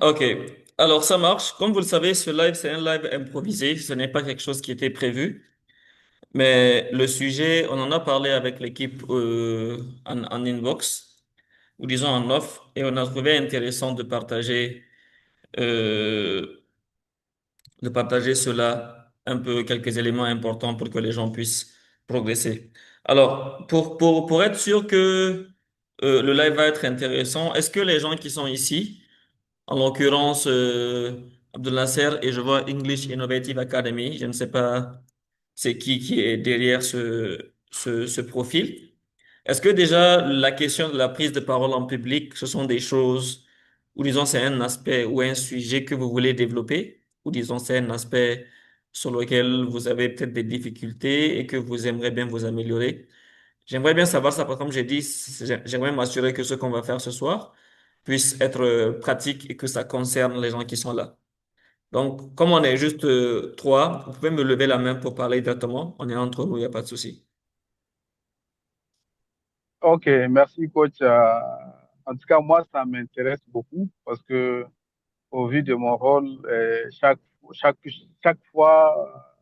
Ok, alors ça marche. Comme vous le savez, ce live, c'est un live improvisé. Ce n'est pas quelque chose qui était prévu. Mais le sujet, on en a parlé avec l'équipe en inbox, ou disons en off, et on a trouvé intéressant euh, de partager cela, un peu quelques éléments importants pour que les gens puissent progresser. Alors, pour être sûr que le live va être intéressant, est-ce que les gens qui sont ici, en l'occurrence, Abdel Nasser et je vois English Innovative Academy. Je ne sais pas c'est qui est derrière ce profil. Est-ce que déjà la question de la prise de parole en public, ce sont des choses, ou disons c'est un aspect ou un sujet que vous voulez développer, ou disons c'est un aspect sur lequel vous avez peut-être des difficultés et que vous aimeriez bien vous améliorer? J'aimerais bien savoir ça, parce que comme j'ai dit, j'aimerais m'assurer que ce qu'on va faire ce soir puisse être pratique et que ça concerne les gens qui sont là. Donc, comme on est juste trois, vous pouvez me lever la main pour parler directement. On est entre nous, il n'y a pas de souci. Ok, merci coach. En tout cas, moi, ça m'intéresse beaucoup parce que au vu de mon rôle, chaque, chaque fois,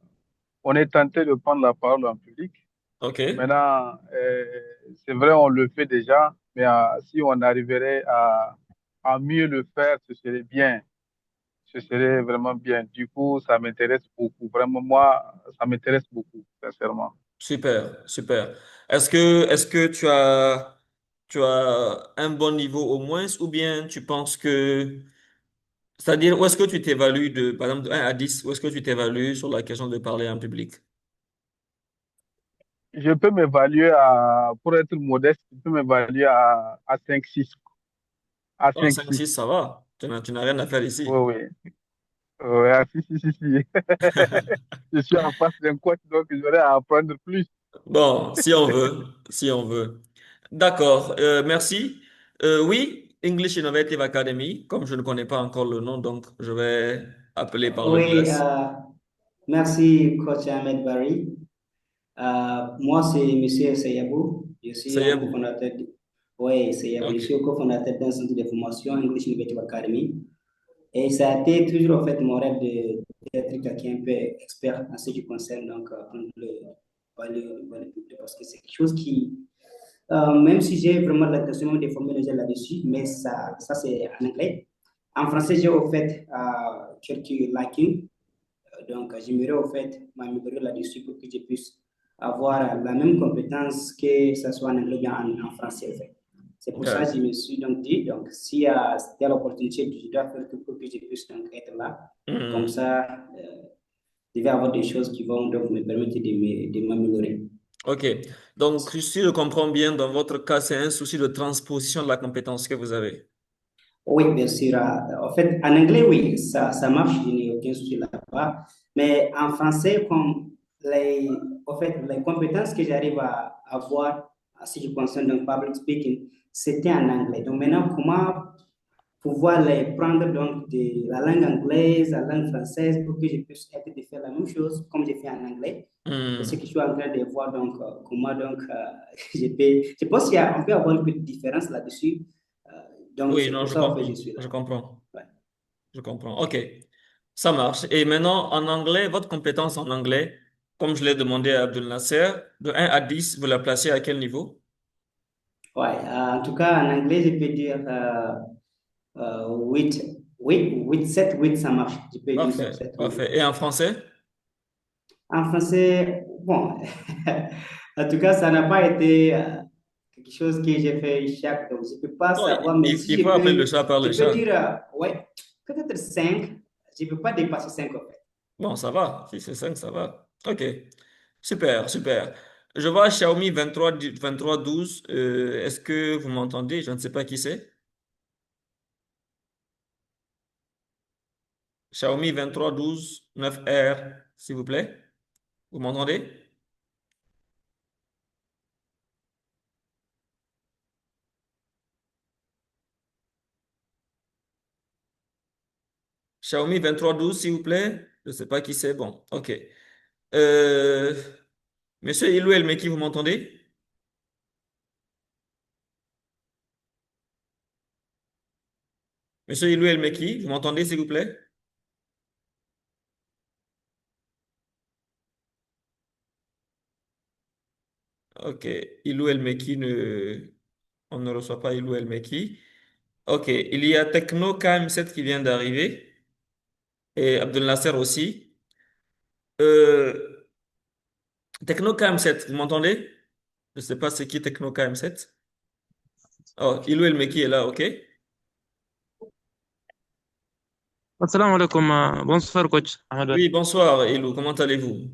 on est tenté de prendre la parole en public. OK? Maintenant, c'est vrai, on le fait déjà, mais si on arriverait à mieux le faire, ce serait bien. Ce serait vraiment bien. Du coup, ça m'intéresse beaucoup. Vraiment, moi, ça m'intéresse beaucoup, sincèrement. Super, super. Est-ce que tu as un bon niveau au moins, ou bien tu penses que, c'est-à-dire, où est-ce que tu t'évalues par exemple, de 1 à 10, où est-ce que tu t'évalues sur la question de parler en public? Je peux m'évaluer pour être modeste, je peux m'évaluer à 5-6. À Oh, cinq 5, six 6, ça va. Tu n'as rien à faire Oui, ici. oui. Ouais, à 6 6 6 6. Je suis en face d'un coach, donc j'aurais à apprendre plus. Bon, si on veut, si on veut. D'accord, merci. Oui, English Innovative Academy, comme je ne connais pas encore le nom, donc je vais appeler par le Oui, bless. merci, coach Ahmed Barry. Moi, c'est Monsieur Seyabou. Je suis Ça y un est, vous. cofondateur. Oui, Seyabou. Je OK. suis un cofondateur d'un centre de formation English Innovative Academy. Et ça a été toujours en fait mon rêve d'être quelqu'un un peu expert en ce qui concerne donc prendre le public parce que c'est quelque chose qui, même si j'ai vraiment l'intention de former les gens là-dessus, mais ça c'est en anglais. En français, j'ai au fait quelques lacunes. Donc, j'aimerais au fait m'améliorer là-dessus pour que je puisse avoir la même compétence que ce soit en anglais ou en français. En fait. C'est pour ça que je Yeah. me suis donc dit, donc, s'il y a telle opportunité, je dois faire tout pour que je puisse donc être là. Comme Mhm. ça, je vais avoir des choses qui vont donc me permettre de m'améliorer. OK. Donc, si je comprends bien, dans votre cas, c'est un souci de transposition de la compétence que vous avez. Oui, bien sûr. En fait, en anglais, oui, ça marche, je n'ai aucun souci là-bas. Mais en français, comme en fait, les compétences que j'arrive à avoir, en ce qui concerne donc public speaking, c'était en anglais. Donc maintenant, comment pouvoir les prendre donc de la langue anglaise à la langue française pour que je puisse être de faire la même chose comme j'ai fait en anglais. C'est ce que Mhm. je suis en train de voir donc comment donc je pense qu'on peut avoir une petite différence là-dessus. Euh, donc Oui, c'est non, pour je ça en fait je comprends. suis là. Je comprends. Ouais. Je comprends. OK. Ça marche. Et maintenant, en anglais, votre compétence en anglais, comme je l'ai demandé à Abdel Nasser, de 1 à 10, vous la placez à quel niveau? Ouais, en tout cas en anglais je peux dire 8, 8, 7, 8 ça marche. Je peux dire sur Parfait, 7 ou 8. parfait. Et en français? En français, bon, en tout cas, ça n'a pas été quelque chose que j'ai fait chaque, donc je ne peux pas Non, savoir, mais il si faut appeler le chat par le je peux chat. dire, ouais, peut-être 5. Je ne peux pas dépasser 5 en fait. Bon, ça va. Si c'est 5, ça va. OK. Super, super. Je vois Xiaomi 2312. Est-ce que vous m'entendez? Je ne sais pas qui c'est. Xiaomi 2312 9R, s'il vous plaît. Vous m'entendez? Xiaomi 2312, s'il vous plaît. Je ne sais pas qui c'est. Bon, OK. Euh, Monsieur Ilou Elmeki, vous m'entendez? Monsieur Ilou El Meki, vous m'entendez, s'il vous plaît? Ok, Ilou El Meki on ne reçoit pas Ilou El Meki. Ok, il y a Techno KM7 qui vient d'arriver et Abdel Nasser aussi. Euh, Techno KM7, vous m'entendez? Je ne sais pas c'est qui Techno KM7. Oh, Ilou El Meki est là, ok? Assalamu alaikum. Bonsoir, coach Ahmed. Oui, bonsoir Ilou, comment allez-vous?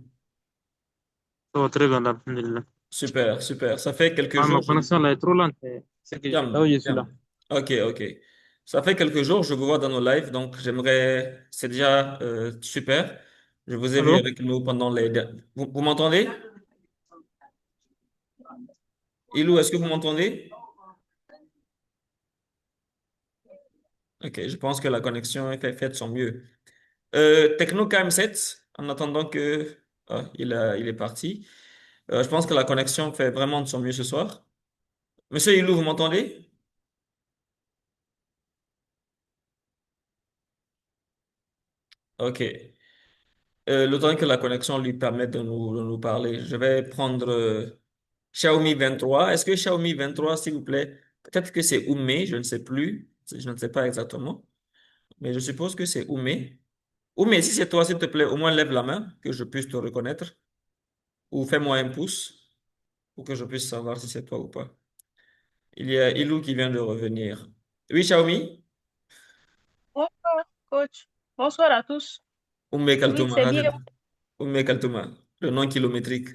Ça va très bien, alhamdulillah. Super, super. Ça fait quelques Ah, ma jours, connexion là est trop lente. Là où Tiens, je suis là. tiens. Ok, ok. Ça fait quelques jours, je vous vois dans nos lives, donc j'aimerais, c'est déjà super. Je vous ai vu Allô? avec nous pendant vous m'entendez? Ilou, est-ce que vous m'entendez? Ok, je pense que la connexion est faite de son mieux. Techno KM7, en attendant que... Ah, il est parti. Je pense que la connexion fait vraiment de son mieux ce soir. Monsieur Ilou, vous m'entendez? Ok. Le temps que la connexion lui permette de nous parler, je vais prendre Xiaomi 23. Est-ce que Xiaomi 23, s'il vous plaît, peut-être que c'est Oumé, je ne sais plus, je ne sais pas exactement, mais je suppose que c'est Oumé. Oumé, si c'est toi, s'il te plaît, au moins lève la main, que je puisse te reconnaître, ou fais-moi un pouce pour que je puisse savoir si c'est toi ou pas. Il y a Ilou qui vient de revenir. Oui, Xiaomi? Bonsoir, coach. Bonsoir à tous. Oumé Oui, Kaltouma, c'est bien. Oumé Kaltouma, le nom kilométrique.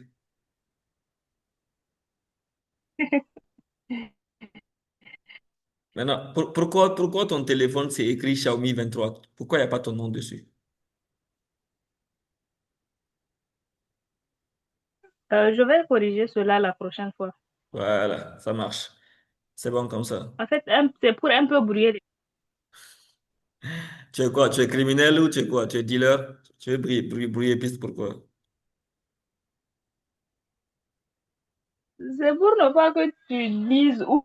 Maintenant, pourquoi ton téléphone c'est écrit Xiaomi 23? Pourquoi il n'y a pas ton nom dessus? Je vais corriger cela la prochaine fois. Voilà, ça marche. C'est bon comme ça. En fait, c'est pour un peu brouiller. Tu es quoi? Tu es criminel ou tu es quoi? Tu es dealer? Tu veux brouiller piste, pourquoi? C'est pour ne pas que tu dises où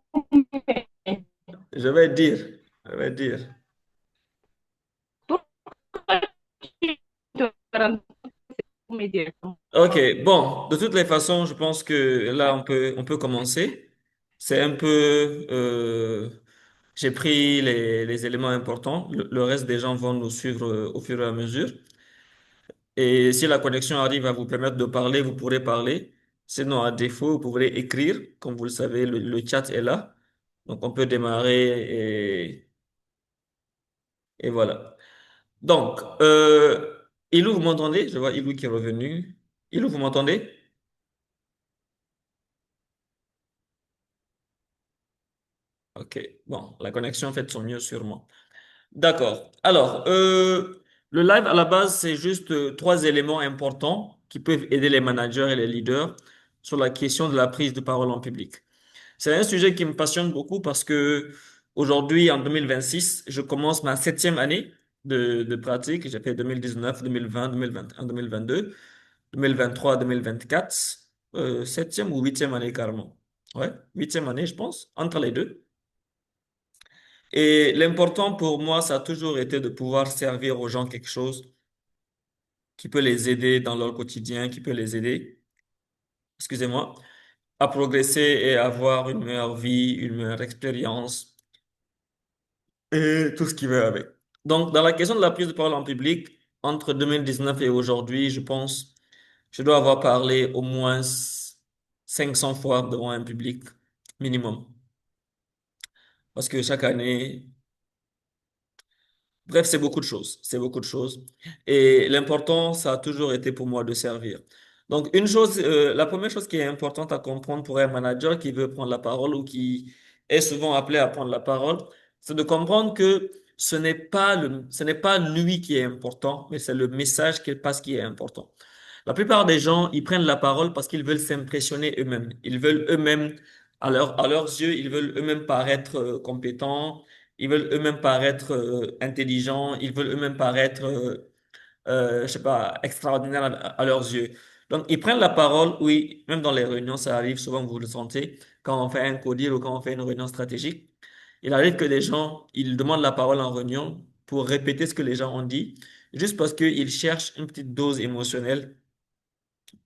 Je vais dire. Je vais dire. tu te rends immédiatement. Ok, bon, de toutes les façons, je pense que là, on peut commencer. C'est un peu... j'ai pris les éléments importants. Le reste des gens vont nous suivre au fur et à mesure. Et si la connexion arrive à vous permettre de parler, vous pourrez parler. Sinon, à défaut, vous pourrez écrire. Comme vous le savez, le chat est là. Donc, on peut démarrer et voilà. Donc, Ilou, vous m'entendez? Je vois Ilou qui est revenu. Ilou, vous m'entendez? Ok, bon, la connexion fait de son mieux sûrement. D'accord. Alors, le live à la base, c'est juste trois éléments importants qui peuvent aider les managers et les leaders sur la question de la prise de parole en public. C'est un sujet qui me passionne beaucoup parce que aujourd'hui, en 2026, je commence ma septième année de pratique. J'ai fait 2019, 2020, 2021, 2022, 2023, 2024, septième ou huitième année carrément. Ouais, huitième année, je pense, entre les deux. Et l'important pour moi, ça a toujours été de pouvoir servir aux gens quelque chose qui peut les aider dans leur quotidien, qui peut les aider, excusez-moi, à progresser et avoir une meilleure vie, une meilleure expérience et tout ce qui va avec. Donc, dans la question de la prise de parole en public, entre 2019 et aujourd'hui, je pense, je dois avoir parlé au moins 500 fois devant un public minimum. Parce que chaque année, bref, c'est beaucoup de choses. C'est beaucoup de choses. Et l'important, ça a toujours été pour moi de servir. Donc, la première chose qui est importante à comprendre pour un manager qui veut prendre la parole ou qui est souvent appelé à prendre la parole, c'est de comprendre que ce n'est pas lui qui est important, mais c'est le message qu'il passe qui est important. La plupart des gens, ils prennent la parole parce qu'ils veulent s'impressionner eux-mêmes. Ils veulent eux-mêmes, à leurs yeux, ils veulent eux-mêmes paraître compétents. Ils veulent eux-mêmes paraître intelligents, ils veulent eux-mêmes paraître, je sais pas, extraordinaires à leurs yeux. Donc, ils prennent la parole, oui, même dans les réunions, ça arrive souvent, vous le sentez, quand on fait un codir ou quand on fait une réunion stratégique. Il arrive que des gens, ils demandent la parole en réunion pour répéter ce que les gens ont dit, juste parce qu'ils cherchent une petite dose émotionnelle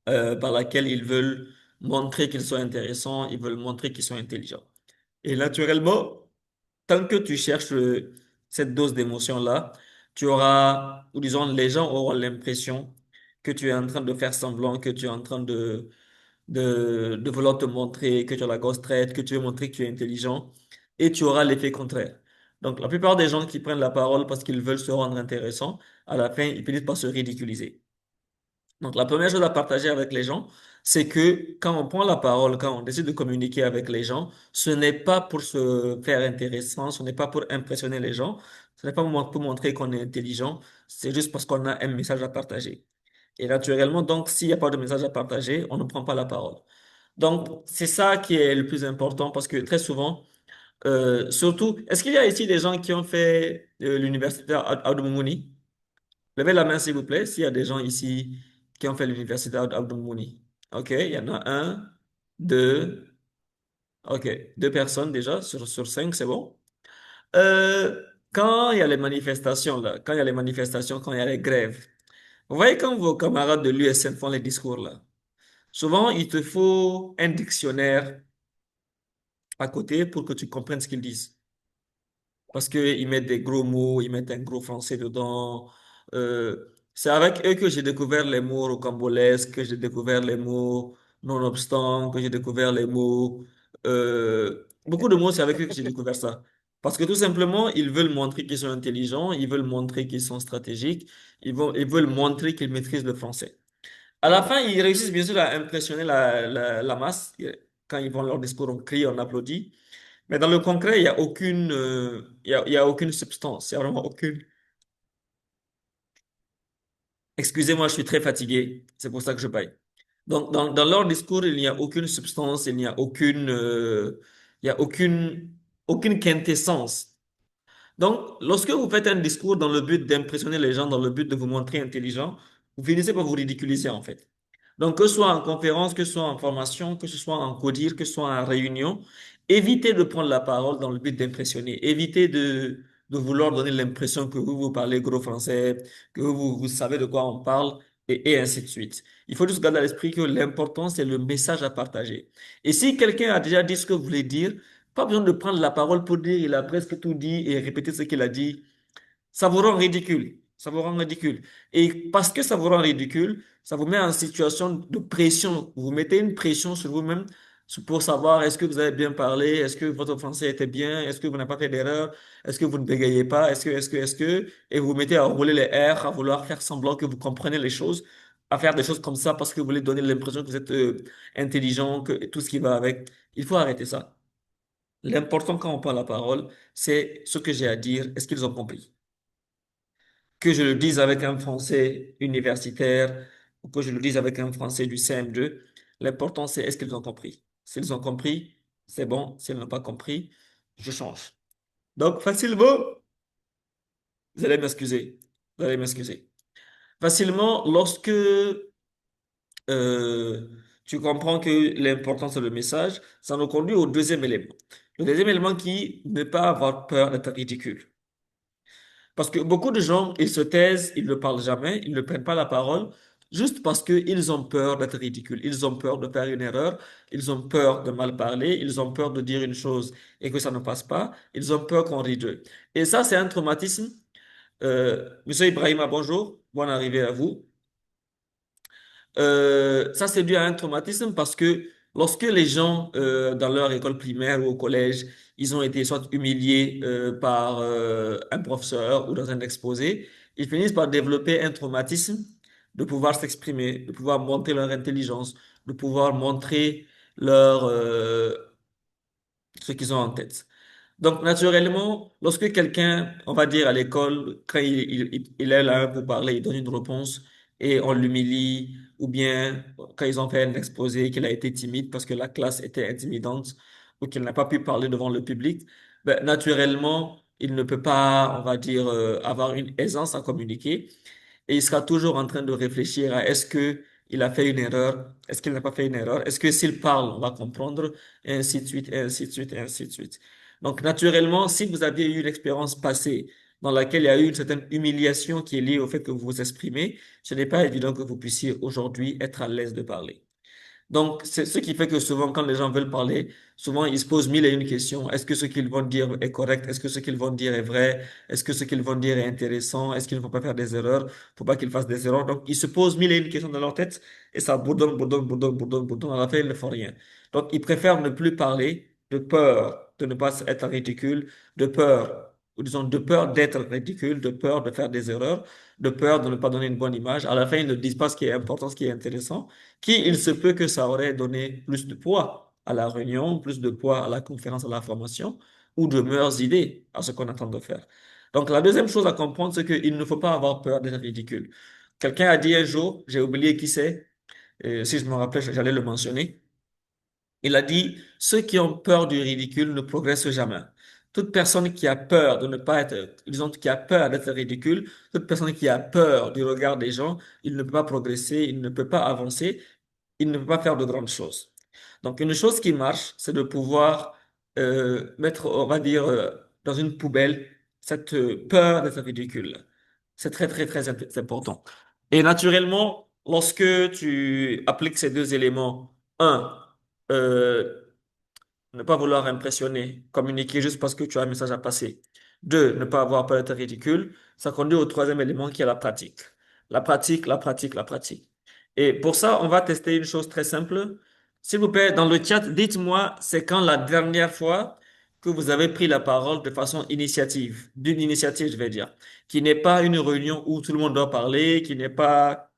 par laquelle ils veulent montrer qu'ils sont intéressants, ils veulent montrer qu'ils sont intelligents. Et naturellement, tant que tu cherches cette dose d'émotion-là, tu auras, ou disons, les gens auront l'impression que tu es en train de faire semblant, que tu es en train de vouloir te montrer que tu as la grosse traite, que tu veux montrer que tu es intelligent, et tu auras l'effet contraire. Donc, la plupart des gens qui prennent la parole parce qu'ils veulent se rendre intéressants, à la fin, ils finissent par se ridiculiser. Donc, la première chose à partager avec les gens, c'est que quand on prend la parole, quand on décide de communiquer avec les gens, ce n'est pas pour se faire intéressant, ce n'est pas pour impressionner les gens, ce n'est pas pour montrer qu'on est intelligent, c'est juste parce qu'on a un message à partager. Et naturellement, donc, s'il n'y a pas de message à partager, on ne prend pas la parole. Donc, c'est ça qui est le plus important parce que très souvent, surtout, est-ce qu'il y a ici des gens qui ont fait l'université Abdou Moumouni? Levez la main, s'il vous plaît, s'il y a des gens ici qui ont fait l'université Abdou Moumouni. OK, il y en a un, deux, OK, deux personnes déjà sur cinq, c'est bon. Euh, Quand il y a les manifestations, là, quand il y a les manifestations, quand il y a les grèves, vous voyez quand vos camarades de l'USN font les discours, là, souvent, il te faut un dictionnaire à côté pour que tu comprennes ce qu'ils disent. Parce qu'ils mettent des gros mots, ils mettent un gros français dedans. C'est avec eux que j'ai découvert les mots rocambolesques, que j'ai découvert les mots nonobstant, que j'ai découvert les mots... beaucoup de mots, c'est avec eux que j'ai découvert ça. Parce que tout simplement, ils veulent montrer qu'ils sont intelligents, ils veulent montrer qu'ils sont stratégiques, ils veulent montrer qu'ils maîtrisent le français. À la fin, ils réussissent bien sûr à impressionner la masse. Quand ils font leur discours, on crie, on applaudit. Mais dans le concret, il y a aucune, il y a aucune substance. Il y a vraiment aucune. Excusez-moi, je suis très fatigué. C'est pour ça que je baille. Donc, dans leur discours, il n'y a aucune substance, il n'y a aucune, il y a aucune quintessence. Donc, lorsque vous faites un discours dans le but d'impressionner les gens, dans le but de vous montrer intelligent, vous finissez par vous ridiculiser en fait. Donc, que ce soit en conférence, que ce soit en formation, que ce soit en codir, que ce soit en réunion, évitez de prendre la parole dans le but d'impressionner. Évitez de vouloir donner l'impression que vous parlez gros français, que vous savez de quoi on parle, et ainsi de suite. Il faut juste garder à l'esprit que l'important, c'est le message à partager. Et si quelqu'un a déjà dit ce que vous voulez dire, pas besoin de prendre la parole pour dire il a presque tout dit et répéter ce qu'il a dit. Ça vous rend ridicule. Ça vous rend ridicule. Et parce que ça vous rend ridicule, ça vous met en situation de pression. Vous mettez une pression sur vous-même pour savoir est-ce que vous avez bien parlé, est-ce que votre français était bien, est-ce que vous n'avez pas fait d'erreur, est-ce que vous ne bégayez pas, est-ce que, et vous vous mettez à rouler les airs, à vouloir faire semblant que vous comprenez les choses, à faire des choses comme ça parce que vous voulez donner l'impression que vous êtes intelligent, que tout ce qui va avec. Il faut arrêter ça. L'important quand on prend la parole, c'est ce que j'ai à dire, est-ce qu'ils ont compris? Que je le dise avec un français universitaire ou que je le dise avec un français du CM2, l'important c'est est-ce qu'ils ont compris. S'ils ont compris, c'est bon. S'ils n'ont pas compris, je change. Donc, facilement, vous allez m'excuser. Vous allez m'excuser. Facilement, lorsque tu comprends que l'important c'est le message, ça nous conduit au deuxième élément. Le deuxième élément qui ne pas avoir peur d'être ridicule. Parce que beaucoup de gens, ils se taisent, ils ne parlent jamais, ils ne prennent pas la parole, juste parce qu'ils ont peur d'être ridicules, ils ont peur de faire une erreur, ils ont peur de mal parler, ils ont peur de dire une chose et que ça ne passe pas, ils ont peur qu'on rit d'eux. Et ça, c'est un traumatisme. Monsieur Ibrahima, bonjour, bonne arrivée à vous. Ça, c'est dû à un traumatisme parce que lorsque les gens, dans leur école primaire ou au collège, ils ont été soit humiliés par un professeur ou dans un exposé, ils finissent par développer un traumatisme de pouvoir s'exprimer, de pouvoir montrer leur intelligence, de pouvoir montrer leur, ce qu'ils ont en tête. Donc, naturellement, lorsque quelqu'un, on va dire à l'école, quand il est là pour parler, il donne une réponse et on l'humilie, ou bien quand ils ont fait un exposé, qu'il a été timide parce que la classe était intimidante ou qu'il n'a pas pu parler devant le public, ben, naturellement, il ne peut pas, on va dire, avoir une aisance à communiquer et il sera toujours en train de réfléchir à est-ce que il a fait une erreur, est-ce qu'il n'a pas fait une erreur, est-ce que s'il parle, on va comprendre, et ainsi de suite, et ainsi de suite, et ainsi de suite. Donc, naturellement, si vous aviez eu une expérience passée dans laquelle il y a eu une certaine humiliation qui est liée au fait que vous vous exprimez, ce n'est pas évident que vous puissiez aujourd'hui être à l'aise de parler. Donc, c'est ce qui fait que souvent, quand les gens veulent parler, souvent, ils se posent mille et une questions. Est-ce que ce qu'ils vont dire est correct? Est-ce que ce qu'ils vont dire est vrai? Est-ce que ce qu'ils vont dire est intéressant? Est-ce qu'ils ne vont pas faire des erreurs? Faut pas qu'ils fassent des erreurs. Donc, ils se posent mille et une questions dans leur tête et ça bourdonne, bourdonne, bourdonne, bourdonne, bourdonne. À la fin, ils ne font rien. Donc, ils préfèrent ne plus parler de peur de ne pas être ridicule, de peur, ou disons, de peur d'être ridicule, de peur de faire des erreurs, de peur de ne pas donner une bonne image. À la fin, ils ne disent pas ce qui est important, ce qui est intéressant qui il se peut que ça aurait donné plus de poids à la réunion, plus de poids à la conférence, à la formation, ou de meilleures idées à ce qu'on attend de faire. Donc, la deuxième chose à comprendre, c'est qu'il ne faut pas avoir peur d'être ridicule. Quelqu'un a dit un jour, j'ai oublié qui c'est, si je me rappelais, j'allais le mentionner. Il a dit, ceux qui ont peur du ridicule ne progressent jamais. Toute personne qui a peur de ne pas être, disons, qui a peur d'être ridicule, toute personne qui a peur du regard des gens, il ne peut pas progresser, il ne peut pas avancer, il ne peut pas faire de grandes choses. Donc, une chose qui marche, c'est de pouvoir mettre, on va dire, dans une poubelle cette peur d'être ridicule. C'est très, très, très important. Et naturellement, lorsque tu appliques ces deux éléments, un, euh, ne pas vouloir impressionner, communiquer juste parce que tu as un message à passer. Deux, ne pas avoir peur d'être ridicule. Ça conduit au troisième élément qui est la pratique. La pratique, la pratique, la pratique. Et pour ça, on va tester une chose très simple. S'il vous plaît, dans le chat, dites-moi, c'est quand la dernière fois que vous avez pris la parole de façon initiative, d'une initiative, je vais dire, qui n'est pas une réunion où tout le monde doit parler, qui n'est pas,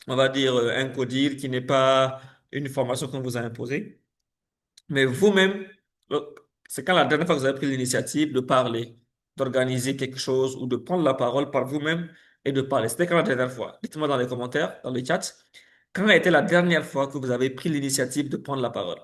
on va dire, un codir, qui n'est pas une formation qu'on vous a imposée. Mais vous-même, c'est quand la dernière fois que vous avez pris l'initiative de parler, d'organiser quelque chose ou de prendre la parole par vous-même et de parler. C'était quand la dernière fois? Dites-moi dans les commentaires, dans le chat, quand a été la dernière fois que vous avez pris l'initiative de prendre la parole?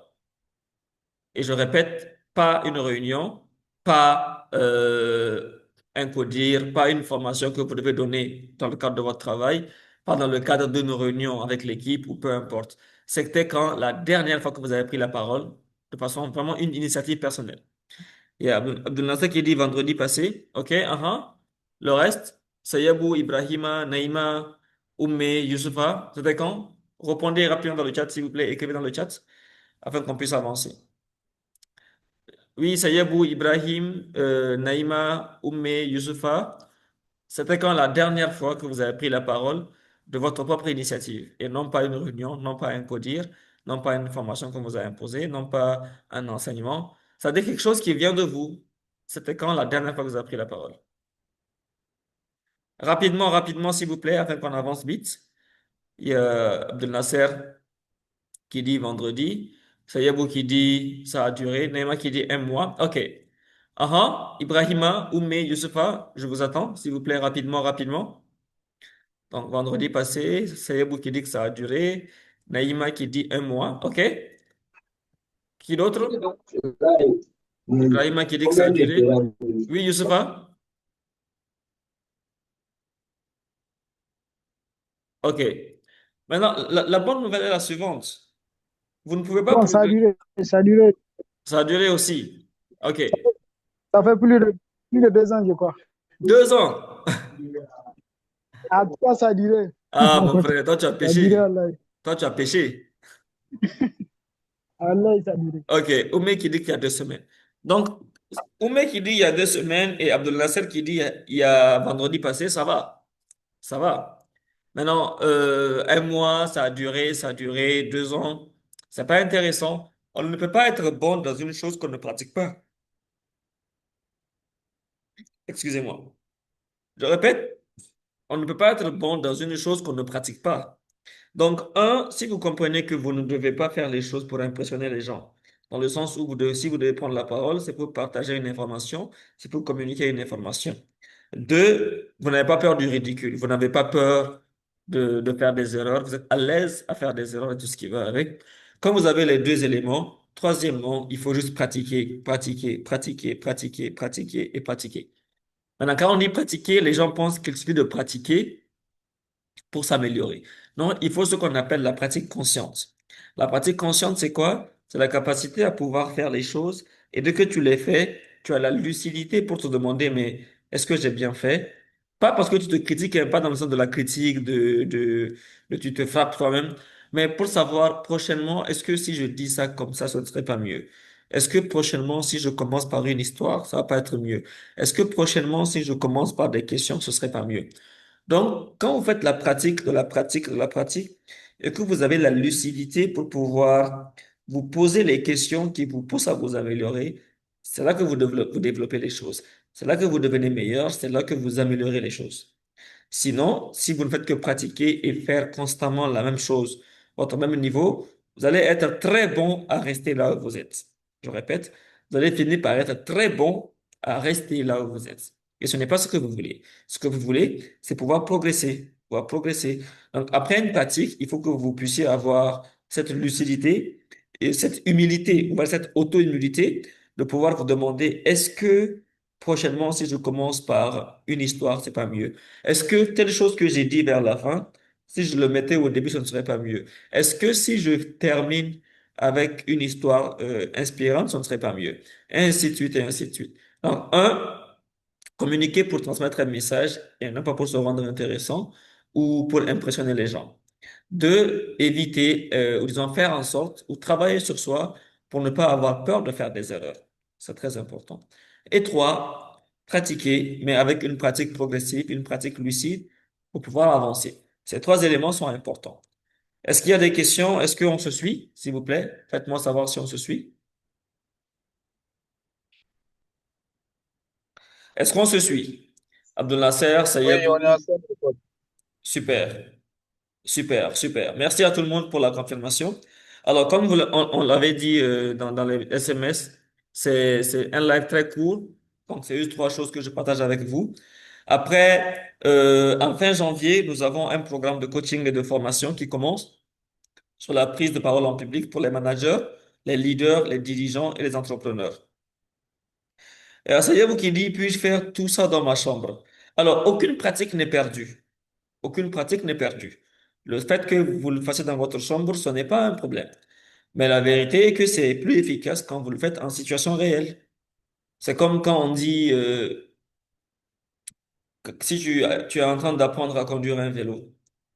Et je répète, pas une réunion, pas un codir, pas une formation que vous devez donner dans le cadre de votre travail, pas dans le cadre d'une réunion avec l'équipe ou peu importe. C'était quand la dernière fois que vous avez pris la parole, de façon vraiment une initiative personnelle. Il y a Abdel Nasser qui dit vendredi passé, ok, Le reste, Sayabou, Ibrahima, Naïma, Oumé, Youssoufa, c'était quand? Répondez rapidement dans le chat, s'il vous plaît, écrivez dans le chat afin qu'on puisse avancer. Oui, Sayebou, Ibrahim, Naïma, Oumé, Youssoufa, c'était quand la dernière fois que vous avez pris la parole de votre propre initiative et non pas une réunion, non pas un codir, non pas une formation qu'on vous a imposée, non pas un enseignement. Ça dit quelque chose qui vient de vous. C'était quand la dernière fois que vous avez pris la parole? Rapidement, rapidement, s'il vous plaît, afin qu'on avance vite. Il y a Abdel Nasser qui dit vendredi. Sayabou qui dit ça a duré. Naïma qui dit un mois. OK. Ibrahima, Oumé, Youssoufa, je vous attends, s'il vous plaît, rapidement, rapidement. Donc, vendredi passé, Sayabou qui dit que ça a duré. Naïma qui dit un mois. OK. Qui d'autre? Ibrahima qui dit que ça a duré. Oui, Youssoufa? OK. Maintenant, la bonne nouvelle est la suivante. Vous ne pouvez pas Bon, ça a prouver. duré, ça a duré. Ça a duré aussi. OK. Ça fait plus de 2 ans, je crois. 2 ans. À toi, ça a duré. Ah, mon frère, toi, tu as Ça a duré, péché. Allah. Toi, tu as péché. Allah, ça a duré. Ok, Oumé qui dit qu'il y a 2 semaines. Donc, Oumé qui dit il y a 2 semaines et Abdel Nasser qui dit il y a vendredi passé, ça va. Ça va. Maintenant, un mois, ça a duré 2 ans. C'est pas intéressant. On ne peut pas être bon dans une chose qu'on ne pratique pas. Excusez-moi. Je répète, on ne peut pas être bon dans une chose qu'on ne pratique pas. Donc, si vous comprenez que vous ne devez pas faire les choses pour impressionner les gens, dans le sens où si vous devez prendre la parole, c'est pour partager une information, c'est pour communiquer une information. Deux, vous n'avez pas peur du ridicule, vous n'avez pas peur de faire des erreurs, vous êtes à l'aise à faire des erreurs et tout ce qui va avec. Quand vous avez les deux éléments, troisièmement, il faut juste pratiquer, pratiquer, pratiquer, pratiquer, pratiquer et pratiquer. Maintenant, quand on dit pratiquer, les gens pensent qu'il suffit de pratiquer pour s'améliorer. Non, il faut ce qu'on appelle la pratique consciente. La pratique consciente, c'est quoi? C'est la capacité à pouvoir faire les choses Et dès que tu les fais, tu as la lucidité pour te demander, mais est-ce que j'ai bien fait? Pas parce que tu te critiques, hein, pas dans le sens de la critique, de tu te frappes toi-même, mais pour savoir prochainement, est-ce que si je dis ça comme ça, ce ne serait pas mieux? Est-ce que prochainement, si je commence par une histoire, ça va pas être mieux? Est-ce que prochainement, si je commence par des questions, ce serait pas mieux? Donc, quand vous faites la pratique de la pratique de la pratique, et que vous avez la lucidité pour pouvoir vous poser les questions qui vous poussent à vous améliorer, c'est là que vous développez les choses. C'est là que vous devenez meilleur, c'est là que vous améliorez les choses. Sinon, si vous ne faites que pratiquer et faire constamment la même chose, votre même niveau, vous allez être très bon à rester là où vous êtes. Je répète, vous allez finir par être très bon à rester là où vous êtes. Et ce n'est pas ce que vous voulez. Ce que vous voulez, c'est pouvoir progresser, pouvoir progresser. Donc, après une pratique, il faut que vous puissiez avoir cette lucidité et cette humilité, ou bien cette auto-humilité de pouvoir vous demander, est-ce que prochainement, si je commence par une histoire, c'est pas mieux? Est-ce que telle chose que j'ai dit vers la fin, si je le mettais au début, ce ne serait pas mieux? Est-ce que si je termine avec une histoire inspirante, ce ne serait pas mieux? Et ainsi de suite, et ainsi de suite. Donc, un, communiquer pour transmettre un message et non pas pour se rendre intéressant ou pour impressionner les gens. Deux, éviter, ou disons faire en sorte, ou travailler sur soi pour ne pas avoir peur de faire des erreurs. C'est très important. Et trois, pratiquer, mais avec une pratique progressive, une pratique lucide pour pouvoir avancer. Ces trois éléments sont importants. Est-ce qu'il y a des questions? Est-ce qu'on se suit, s'il vous plaît? Faites-moi savoir si on se suit. Est-ce qu'on se suit? Abdel Nasser, Oui, on est Sayebou, ensemble, coach. super. Super, super. Merci à tout le monde pour la confirmation. Alors, comme on l'avait dit dans les SMS, c'est un live très court. Donc, c'est juste trois choses que je partage avec vous. Après, en fin janvier, nous avons un programme de coaching et de formation qui commence sur la prise de parole en public pour les managers, les leaders, les dirigeants et les entrepreneurs. Et asseyez-vous qui dit, puis-je faire tout ça dans ma chambre? Alors, aucune pratique n'est perdue. Aucune pratique n'est perdue. Le fait que vous le fassiez dans votre chambre, ce n'est pas un problème. Mais la vérité est que c'est plus efficace quand vous le faites en situation réelle. C'est comme quand on dit, que si tu es en train d'apprendre à conduire un vélo,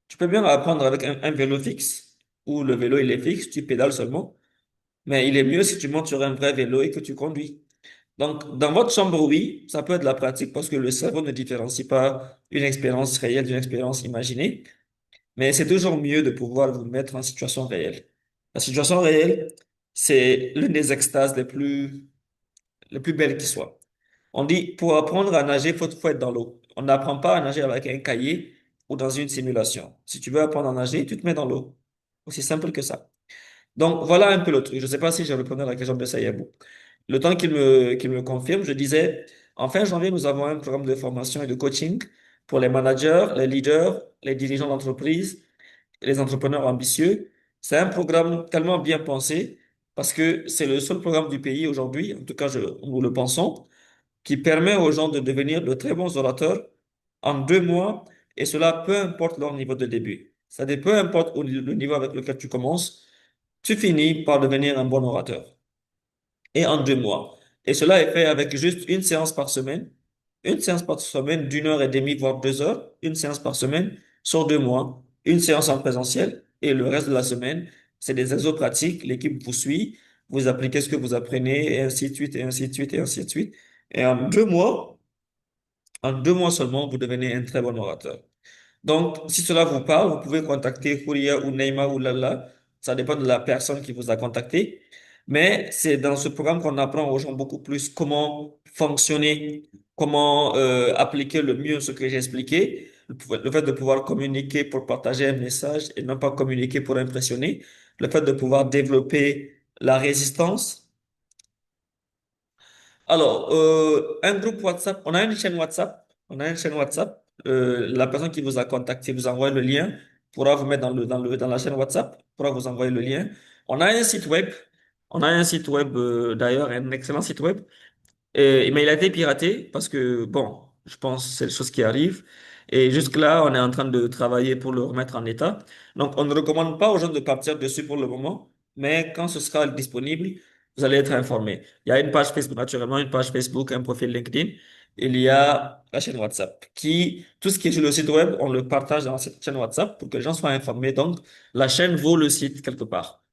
tu peux bien apprendre avec un vélo fixe, où le vélo il est fixe, tu pédales seulement. Mais il est mieux si tu montes sur un vrai vélo et que tu conduis. Donc, dans votre chambre, oui, ça peut être la pratique parce que le cerveau ne différencie pas une expérience réelle d'une expérience imaginée. Mais c'est toujours mieux de pouvoir vous mettre en situation réelle. La situation réelle, c'est l'une des extases les plus belles qui soient. On dit, pour apprendre à nager, faut être dans l'eau. On n'apprend pas à nager avec un cahier ou dans une simulation. Si tu veux apprendre à nager, tu te mets dans l'eau. Aussi simple que ça. Donc, voilà un peu le truc. Je ne sais pas si j'ai répondu à la question de Sayabou. Le temps qu'il me confirme, je disais, en fin janvier, nous avons un programme de formation et de coaching pour les managers, les leaders, les dirigeants d'entreprise et les entrepreneurs ambitieux. C'est un programme tellement bien pensé parce que c'est le seul programme du pays aujourd'hui, en tout cas, nous le pensons, qui permet aux gens de devenir de très bons orateurs en 2 mois et cela peu importe leur niveau de début. C'est-à-dire, peu importe le niveau avec lequel tu commences, tu finis par devenir un bon orateur et en 2 mois. Et cela est fait avec juste une séance par semaine, une séance par semaine d'1 heure et demie, voire 2 heures, une séance par semaine sur 2 mois, une séance en présentiel et le reste de la semaine, c'est des exos pratiques, l'équipe vous suit, vous appliquez ce que vous apprenez et ainsi de suite et ainsi de suite et ainsi de suite. Et en 2 mois seulement, vous devenez un très bon orateur. Donc, si cela vous parle, vous pouvez contacter Huria ou Neymar ou Lala. Ça dépend de la personne qui vous a contacté. Mais c'est dans ce programme qu'on apprend aux gens beaucoup plus comment fonctionner, comment appliquer le mieux ce que j'ai expliqué. Le fait de pouvoir communiquer pour partager un message et non pas communiquer pour impressionner. Le fait de pouvoir développer la résistance. Alors, un groupe WhatsApp, on a une chaîne WhatsApp, on a une chaîne WhatsApp. La personne qui vous a contacté vous envoie le lien, pourra vous mettre dans la chaîne WhatsApp, pourra vous envoyer le lien. On a un site web, on a un site web d'ailleurs, un excellent site web, mais il a été piraté parce que, bon, je pense que c'est des choses qui arrivent. Et jusque-là, on est en train de travailler pour le remettre en état. Donc, on ne recommande pas aux gens de partir dessus pour le moment, mais quand ce sera disponible, Vous allez être informé. Il y a une page Facebook, naturellement, une page Facebook, un profil LinkedIn. Il y a la chaîne WhatsApp tout ce qui est sur le site web, on le partage dans cette chaîne WhatsApp pour que les gens soient informés. Donc, la chaîne vaut le site quelque part.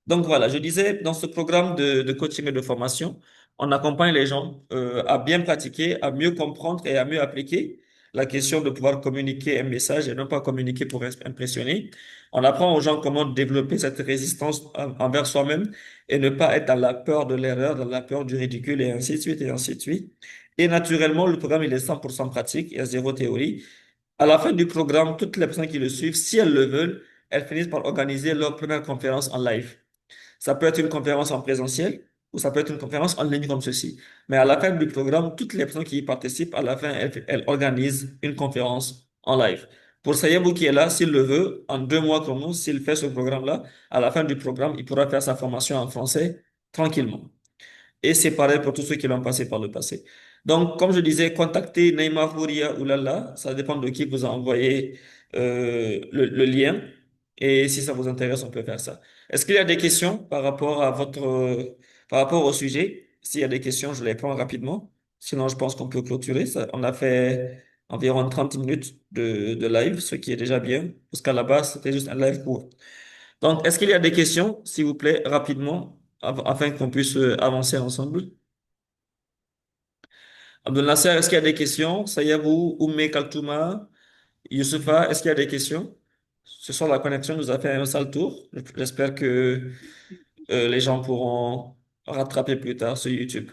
Donc voilà, je disais, dans ce programme de coaching et de formation, on accompagne les gens à bien pratiquer, à mieux comprendre et à mieux appliquer la question de pouvoir communiquer un message et non pas communiquer pour impressionner. On apprend aux gens comment développer cette résistance envers soi-même et ne pas être dans la peur de l'erreur, dans la peur du ridicule et ainsi de suite et ainsi de suite. Et naturellement, le programme, il est 100% pratique, il y a zéro théorie. À la fin du programme, toutes les personnes qui le suivent, si elles le veulent, elles finissent par organiser leur première conférence en live. Ça peut être une conférence en présentiel ou ça peut être une conférence en ligne comme ceci. Mais à la fin du programme, toutes les personnes qui y participent, à la fin, elles organisent une conférence en live. Pour Sayebou qui est là, s'il le veut, en 2 mois comme nous, s'il fait ce programme-là, à la fin du programme, il pourra faire sa formation en français tranquillement. Et c'est pareil pour tous ceux qui l'ont passé par le passé. Donc, comme je disais, contactez Neymar Houria ou Lala, ça dépend de qui vous a envoyé le lien. Et si ça vous intéresse, on peut faire ça. Est-ce qu'il y a des questions par rapport à par rapport au sujet? S'il y a des questions, je les prends rapidement. Sinon, je pense qu'on peut clôturer. On a fait environ 30 minutes de live, ce qui est déjà bien, parce qu'à la base, c'était juste un live court. Donc, est-ce qu'il y a des questions, s'il vous plaît, rapidement, afin qu'on puisse avancer ensemble? Abdel Nasser, est-ce qu'il y a des questions? Sayabou, Oumé Kaltouma, Youssoufa, est-ce qu'il y a des questions? Ce soir, la connexion nous a fait un sale tour. J'espère que les gens pourront rattraper plus tard sur YouTube.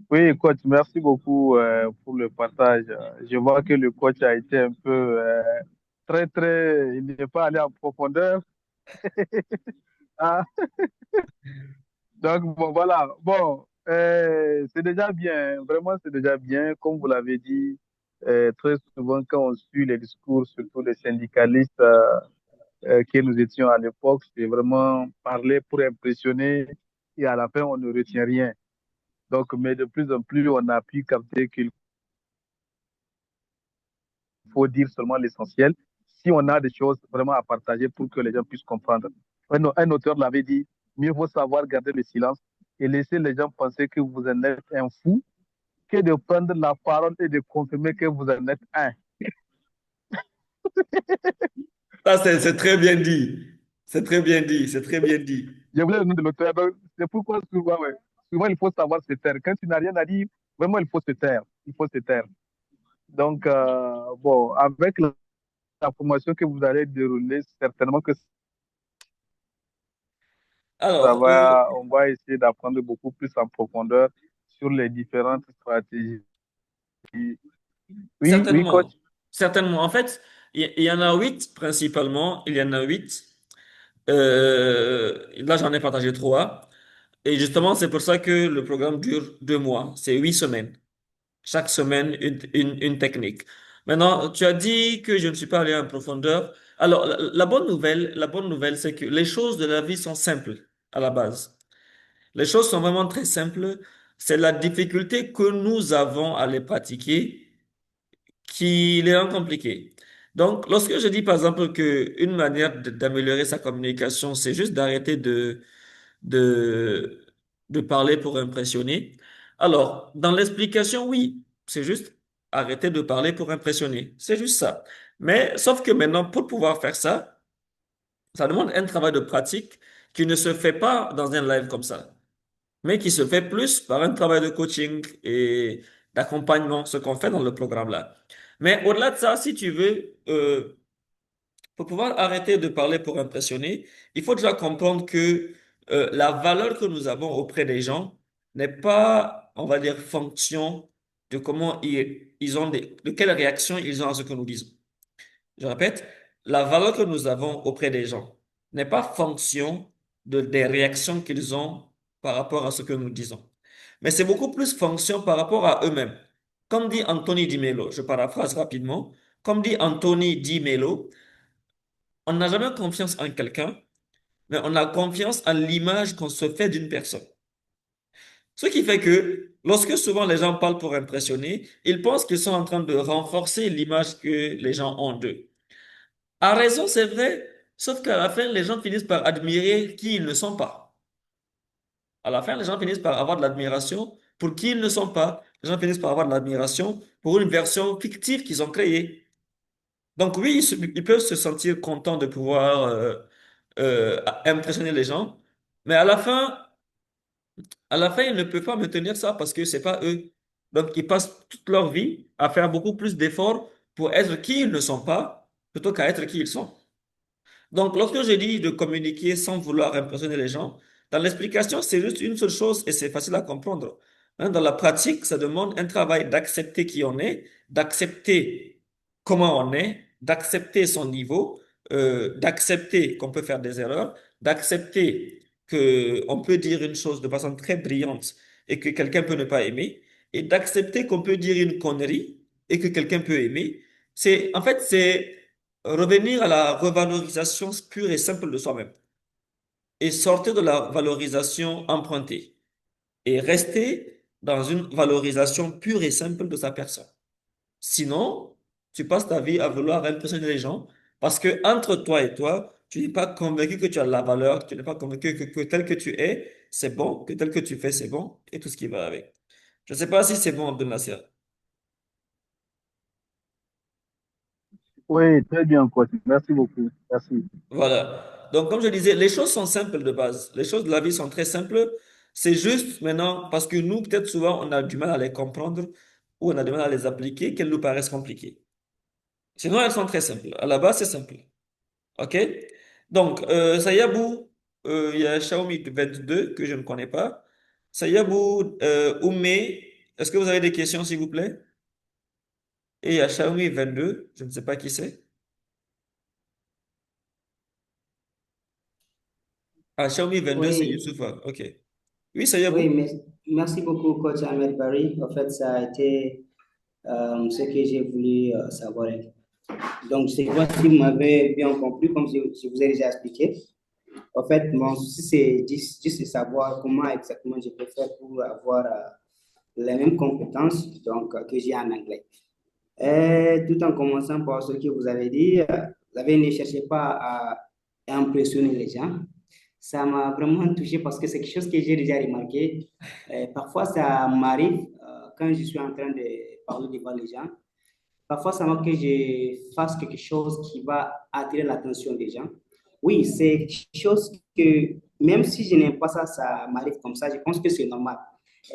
Oui, coach, merci beaucoup pour le partage. Je vois que le coach a été un peu il n'est pas allé en profondeur. Ah, donc, bon, voilà. Bon, c'est déjà bien. Vraiment, c'est déjà bien. Comme vous l'avez dit, très souvent, quand on suit les discours, surtout des syndicalistes que nous étions à l'époque, c'est vraiment parler pour impressionner et à la fin, on ne retient rien. Donc, mais de plus en plus, on a pu capter qu'il faut dire seulement l'essentiel. Si on a des choses vraiment à partager pour que les gens puissent comprendre. Un auteur l'avait dit, mieux vaut savoir garder le silence et laisser les gens penser que vous en êtes un fou que de prendre la parole et de confirmer que vous en êtes un. Ça, c'est très bien dit. C'est très bien dit. C'est très bien dit. Je voulais le nom de l'auteur. C'est pourquoi souvent, ouais, souvent, il faut savoir se taire. Quand tu n'as rien à dire, vraiment, il faut se taire. Il faut se taire. Donc, bon, avec la formation que vous allez dérouler, certainement que Alors, on va essayer d'apprendre beaucoup plus en profondeur sur les différentes stratégies. Oui, oui, coach. certainement. Certainement. En fait, il y en a 8 principalement. Il y en a 8. Là, j'en ai partagé 3. Et justement, c'est pour ça que le programme dure 2 mois. C'est 8 semaines. Chaque semaine, une technique. Maintenant, tu as dit que je ne suis pas allé en profondeur. Alors, la bonne nouvelle, c'est que les choses de la vie sont simples à la base. Les choses sont vraiment très simples. C'est la difficulté que nous avons à les pratiquer qui les rend compliquées. Donc, lorsque je dis par exemple que une manière d'améliorer sa communication, c'est juste d'arrêter de, de parler pour impressionner. Alors, dans l'explication, oui, c'est juste arrêter de parler pour impressionner. C'est juste ça. Mais sauf que maintenant, pour pouvoir faire ça, ça demande un travail de pratique qui ne se fait pas dans un live comme ça, mais qui se fait plus par un travail de coaching et d'accompagnement, ce qu'on fait dans le programme là. Mais au-delà de ça, si tu veux, pour pouvoir arrêter de parler pour impressionner, il faut déjà comprendre que la valeur que nous avons auprès des gens n'est pas, on va dire, fonction de comment ils ont de quelle réaction ils ont à ce que nous disons. Je répète, la valeur que nous avons auprès des gens n'est pas fonction des réactions qu'ils ont par rapport à ce que nous disons. Mais c'est beaucoup plus fonction par rapport à eux-mêmes. Comme dit Anthony Di Mello, je paraphrase rapidement, comme dit Anthony Di Mello, on n'a jamais confiance en quelqu'un, mais on a confiance en l'image qu'on se fait d'une personne. Ce qui fait que lorsque souvent les gens parlent pour impressionner, ils pensent qu'ils sont en train de renforcer l'image que les gens ont d'eux. À raison, c'est vrai, sauf qu'à la fin, les gens finissent par admirer qui ils ne sont pas. À la fin, les gens finissent par avoir de l'admiration pour qui ils ne sont pas. Les gens finissent par avoir de l'admiration pour une version fictive qu'ils ont créée. Donc oui, ils peuvent se sentir contents de pouvoir impressionner les gens, mais à la fin, ils ne peuvent pas maintenir ça parce que c'est pas eux. Donc ils passent toute leur vie à faire beaucoup plus d'efforts pour être qui ils ne sont pas plutôt qu'à être qui ils sont. Donc, lorsque je dis de communiquer sans vouloir impressionner les gens, dans l'explication, c'est juste une seule chose et c'est facile à comprendre. Hein, dans la pratique, ça demande un travail d'accepter qui on est, d'accepter comment on est, d'accepter son niveau, d'accepter qu'on peut faire des erreurs, d'accepter que on peut dire une chose de façon très brillante et que quelqu'un peut ne pas aimer, et d'accepter qu'on peut dire une connerie et que quelqu'un peut aimer. C'est revenir à la revalorisation pure et simple de soi-même et sortir de la valorisation empruntée et rester dans une valorisation pure et simple de sa personne. Sinon, tu passes ta vie à vouloir impressionner les gens parce que entre toi et toi, tu n'es pas convaincu que tu as la valeur, tu n'es pas convaincu que tel que tu es, c'est bon, que tel que tu fais, c'est bon et tout ce qui va avec. Je ne sais pas si c'est bon, Abdel Nasser. Oui, très bien, coach. Merci beaucoup. Merci. Voilà. Donc, comme je disais, les choses sont simples de base. Les choses de la vie sont très simples. C'est juste maintenant, parce que nous, peut-être souvent, on a du mal à les comprendre ou on a du mal à les appliquer, qu'elles nous paraissent compliquées. Sinon, elles sont très simples. À la base, c'est simple. OK? Donc, Sayabou, il y a Xiaomi 22 que je ne connais pas. Sayabou, Oumé, est-ce que vous avez des questions, s'il vous plaît? Et il y a Xiaomi 22, je ne sais pas qui c'est. Ah, Xiaomi 22, c'est Oui, Youssoufa. OK. Oui, oui, Sayabou. mais merci beaucoup, coach Ahmed Barry. En fait, ça a été ce que j'ai voulu savoir. Donc, c'est quoi si vous m'avez bien compris, comme je vous ai déjà expliqué. En fait, mon souci, c'est juste de savoir comment exactement je peux faire pour avoir les mêmes compétences que j'ai en anglais. Et tout en commençant par ce que vous avez dit, vous avez ne cherchez pas à impressionner les gens. Ça m'a vraiment touché parce que c'est quelque chose que j'ai déjà remarqué. Parfois, ça m'arrive quand je suis en train de parler devant les gens. Parfois, ça m'arrive que je fasse quelque chose qui va attirer l'attention des gens. Oui, c'est quelque chose que même si je n'aime pas ça, ça m'arrive comme ça. Je pense que c'est normal.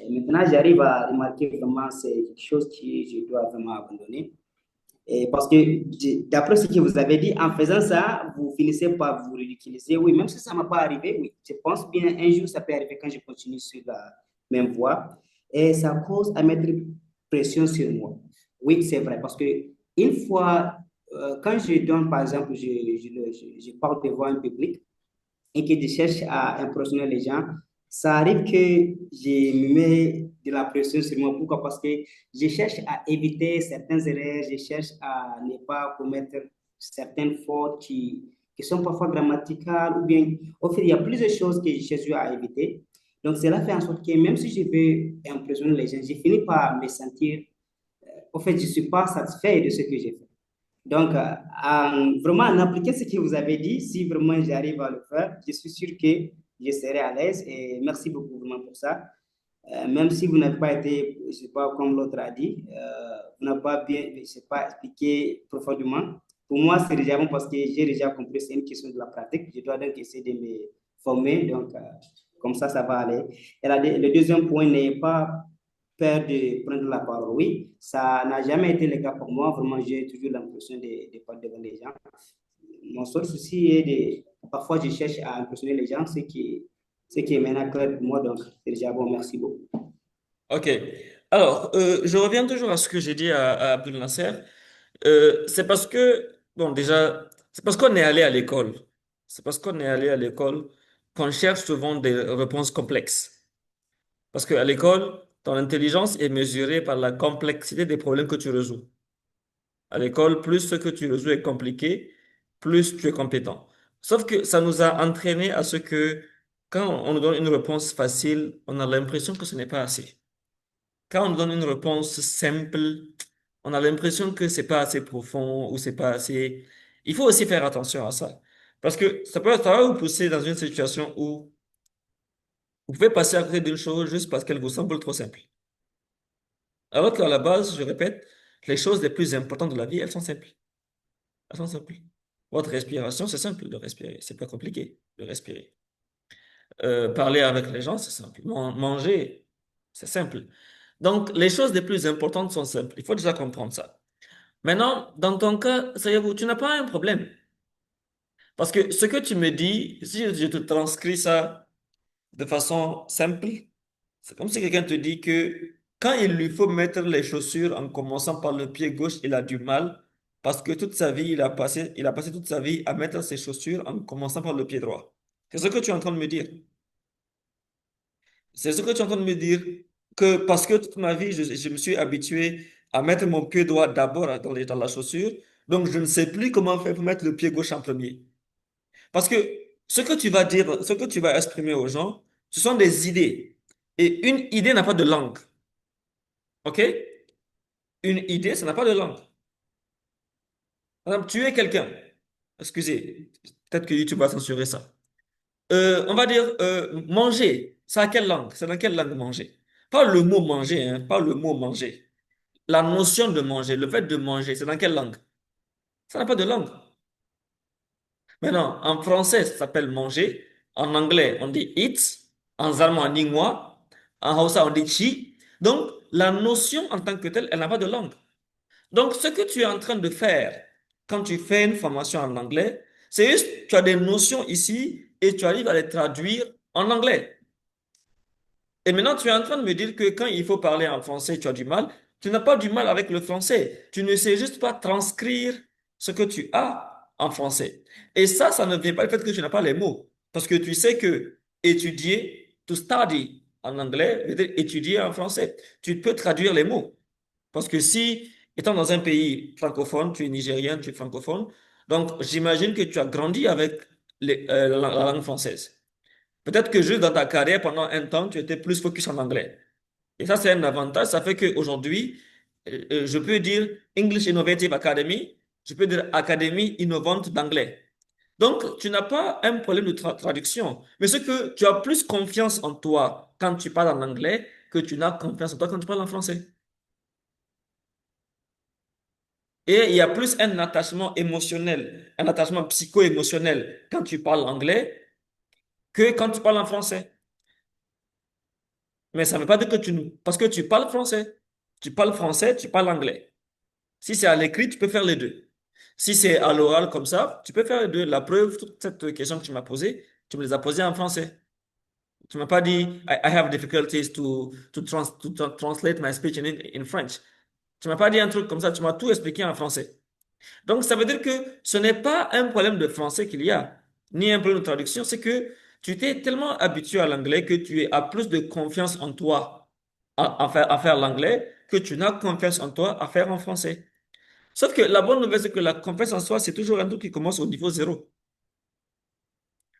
Maintenant, j'arrive à remarquer vraiment c'est quelque chose que je dois vraiment abandonner. Et parce que d'après ce que vous avez dit, en faisant ça, vous finissez par vous ridiculiser. Oui, même si ça ne m'a pas arrivé, oui, je pense bien un jour ça peut arriver quand je continue sur la même voie. Et ça cause à mettre pression sur moi. Oui, c'est vrai, parce que une fois, quand je donne, par exemple, je parle devant un public, et que je cherche à impressionner les gens, ça arrive que je me mets de la pression sur moi. Pourquoi? Parce que je cherche à éviter certaines erreurs, je cherche à ne pas commettre certaines fautes qui sont parfois grammaticales ou bien, au fait, il y a plusieurs choses que je cherche à éviter. Donc, cela fait en sorte que même si je veux impressionner les gens, je finis par me sentir, au fait, je ne suis pas satisfait de ce que j'ai fait. Donc, vraiment, en appliquant ce que vous avez dit, si vraiment j'arrive à le faire, je suis sûr que je serai à l'aise et merci beaucoup vraiment pour ça. Même si vous n'avez pas été, je sais pas, comme l'autre a dit, vous n'avez pas bien, je sais pas, expliqué profondément. Pour moi, c'est déjà bon parce que j'ai déjà compris, c'est une question de la pratique. Je dois donc essayer de me former, donc comme ça va aller. Et le deuxième point n'est pas peur de prendre la parole. Oui, ça n'a jamais été le cas pour moi. Vraiment, j'ai toujours l'impression de parler devant les gens. Mon seul souci est parfois je cherche à impressionner les gens, ce qui est maintenant clair pour moi. Donc, c'est déjà bon. Merci beaucoup. OK. Alors, je reviens toujours à ce que j'ai dit à Abdel Nasser. C'est parce que, bon, déjà, c'est parce qu'on est allé à l'école. C'est parce qu'on est allé à l'école qu'on cherche souvent des réponses complexes. Parce qu'à l'école, ton intelligence est mesurée par la complexité des problèmes que tu résous. À l'école, plus ce que tu résous est compliqué, plus tu es compétent. Sauf que ça nous a entraîné à ce que quand on nous donne une réponse facile, on a l'impression que ce n'est pas assez. Quand on nous donne une réponse simple, on a l'impression que c'est pas assez profond ou c'est pas assez. Il faut aussi faire attention à ça. Parce que ça va vous pousser dans une situation Vous pouvez passer à côté d'une chose juste parce qu'elle vous semble trop simple. Alors qu'à la base, je répète, les choses les plus importantes de la vie, elles sont simples. Elles sont simples. Votre respiration, c'est simple de respirer. C'est pas compliqué de respirer. Parler avec les gens, c'est simple. Manger, c'est simple. Donc, les choses les plus importantes sont simples. Il faut déjà comprendre ça. Maintenant, dans ton cas, ça y est, tu n'as pas un problème. Parce que ce que tu me dis, si je te transcris ça de façon simple, c'est comme si quelqu'un te dit que quand il lui faut mettre les chaussures en commençant par le pied gauche, il a du mal parce que toute sa vie, il a passé toute sa vie à mettre ses chaussures en commençant par le pied droit. C'est ce que tu es en train de me dire. C'est ce que tu es en train de me dire que parce que toute ma vie, je me suis habitué à mettre mon pied droit d'abord dans la chaussure, donc je ne sais plus comment faire pour mettre le pied gauche en premier. Parce que ce que tu vas dire, ce que tu vas exprimer aux gens, ce sont des idées. Et une idée n'a pas de langue. OK? Une idée, ça n'a pas de langue. Par exemple, tuer quelqu'un. Excusez, peut-être que YouTube va censurer ça. On va dire manger. C'est à quelle langue? C'est dans quelle langue manger? Pas le mot manger, hein, pas le mot manger. La notion de manger, le fait de manger, c'est dans quelle langue? Ça n'a pas de langue. Maintenant, en français, ça s'appelle manger. En anglais, on dit eat. En allemand, on dit moi. En hausa, on dit chi. Donc, la notion en tant que telle, elle n'a pas de langue. Donc, ce que tu es en train de faire quand tu fais une formation en anglais, c'est juste, tu as des notions ici et tu arrives à les traduire en anglais. Et maintenant, tu es en train de me dire que quand il faut parler en français, tu as du mal. Tu n'as pas du mal avec le français. Tu ne sais juste pas transcrire ce que tu as en français. Et ça ne vient pas du fait que tu n'as pas les mots. Parce que tu sais que étudier, to study en anglais, veut dire étudier en français. Tu peux traduire les mots. Parce que si, étant dans un pays francophone, tu es nigérien, tu es francophone, donc j'imagine que tu as grandi avec la langue française. Peut-être que juste dans ta carrière, pendant un temps, tu étais plus focus en anglais. Et ça, c'est un avantage. Ça fait qu'aujourd'hui, je peux dire English Innovative Academy, je peux dire Académie innovante d'anglais. Donc, tu n'as pas un problème de traduction, mais c'est que tu as plus confiance en toi quand tu parles en anglais que tu n'as confiance en toi quand tu parles en français. Et il y a plus un attachement émotionnel, un attachement psycho-émotionnel quand tu parles anglais que quand tu parles en français. Mais ça ne veut pas dire que parce que tu parles français. Tu parles français, tu parles anglais. Si c'est à l'écrit, tu peux faire les deux. Si c'est à l'oral comme ça, tu peux faire les deux. La preuve, toute cette question que tu m'as posée, tu me les as posées en français. Tu m'as pas dit, I have difficulties to translate my speech in French. Tu m'as pas dit un truc comme ça, tu m'as tout expliqué en français. Donc, ça veut dire que ce n'est pas un problème de français qu'il y a, ni un problème de traduction, c'est que tu t'es tellement habitué à l'anglais que as plus de confiance en toi à faire l'anglais que tu n'as confiance en toi à faire en français. Sauf que la bonne nouvelle, c'est que la confiance en soi, c'est toujours un truc qui commence au niveau zéro.